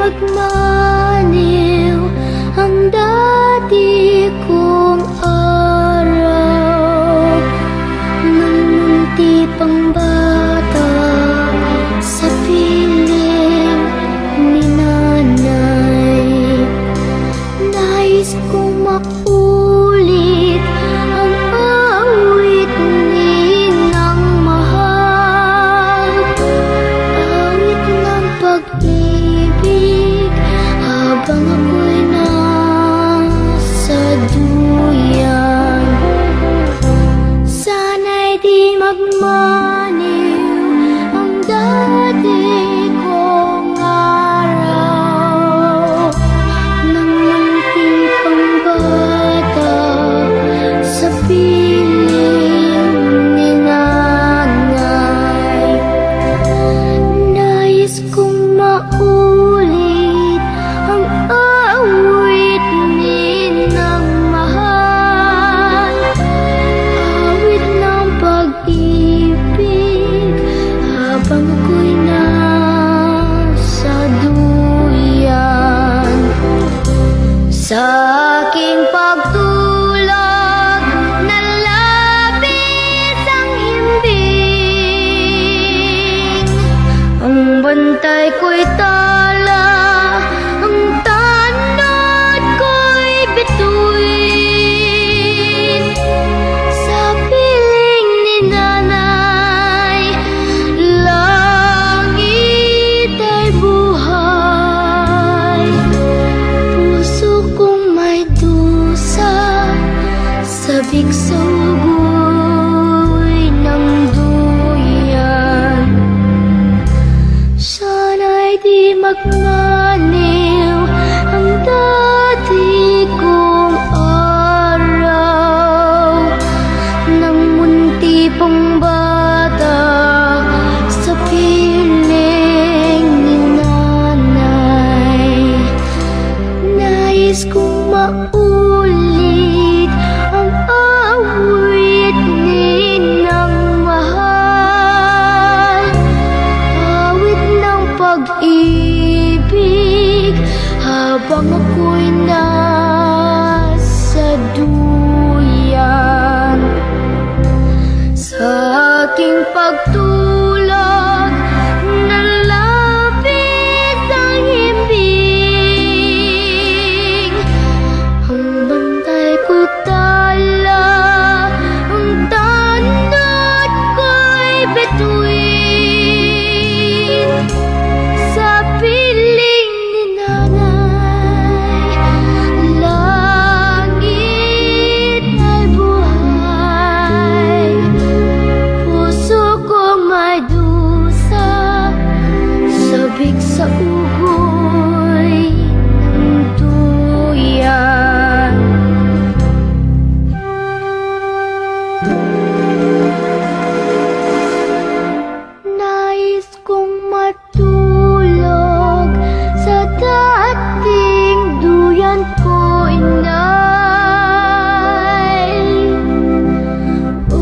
magmaniw ang dati kong araw. Nung munti pang bata sa piling ni nanay, nais kong makulit ang awit ninang mahal. Awit ng pag-ibig habang ako'y nasa duyan. Sana'y di magmaniw ang dati kong araw. Nang munti pang bata sa piling ni nanay, nais kong maulit ang awit ninang mahal. Awit ng pag-ibig habang ako'y nasa duyan. Sa aking pagtulog, nalapit ang himbing. Ang bantay ko'y tala, ang tanod ko'y bituin. Sa piling ni nanay, langit ay buhay. Puso kong may dusa, sabik sa ugoy ng duyan. Sana'y di magmaniw ang dati kong araw. Nang munti pang bata sa piling ni nanay, nais kong maulit ang awit ninang mahal. Awit ng pag-ibig habang ako'y nasa duyan. Sa aking pagtulog, nalapit ang himbing. Ang bantay ko tala, ang tanod ko'y bituin. Sa piling ni nanay, langit ay buhay. Puso ko may dusa, sabik sa ugoy ng duyan. Nais kong matulog sa dating duyan ko, inay. O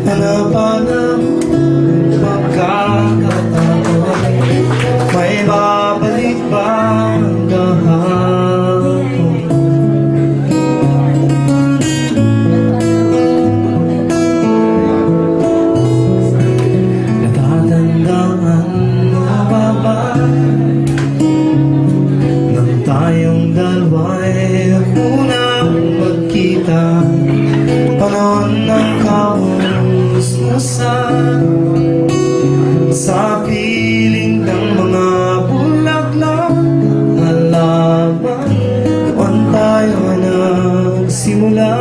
Hanapan ng pagkakataon, may babalik ba ang kahapon? Natatandaan mo ba nang tayong dalawa'y unang magkita? Panahon ng kamusmusan sa piling ng mga bulaklak na laban. Doon tayo nagsimula,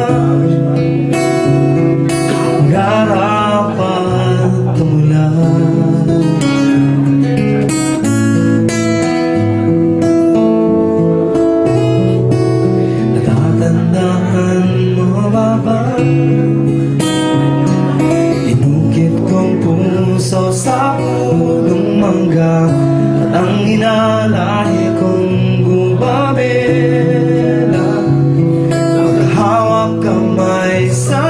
garapan tumulan. Inukit kong puso sa pulong mangga at ang inalahi kong gumabela. Maghahawak kamay sa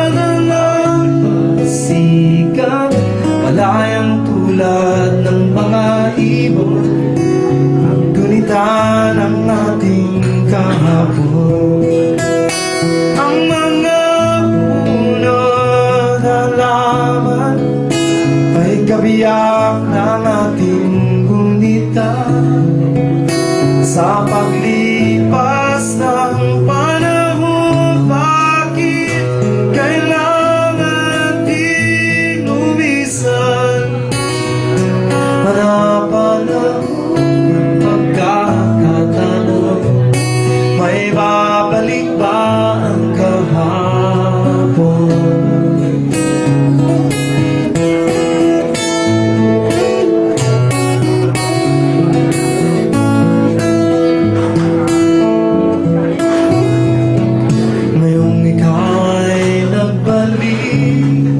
sikat, malayang tulad ng mga ibon, gunita ng ating kahapon. Ang mga puno at halaman ay kabiyak ng ating gunita. Sa paglipas ng panahon, bakit kailangan din lumisan? Manapanahon ng pagkakataon, may babalik ba ang kahapon? Ngayong ikaw ay nagbalik,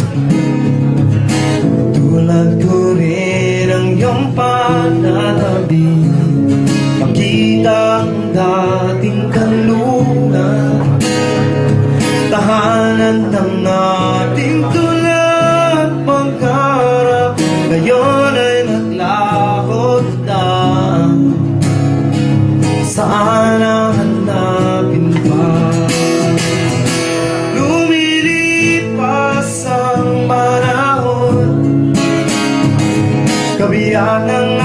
tulad ko rin ang iyong pananabi. Makita ang dating kanluran, tahanan ng ating tulad pagkarap. Ngayon ay naglakot na, saan ang hanapin pa? Lumilipas ang panahon, kabiyak ng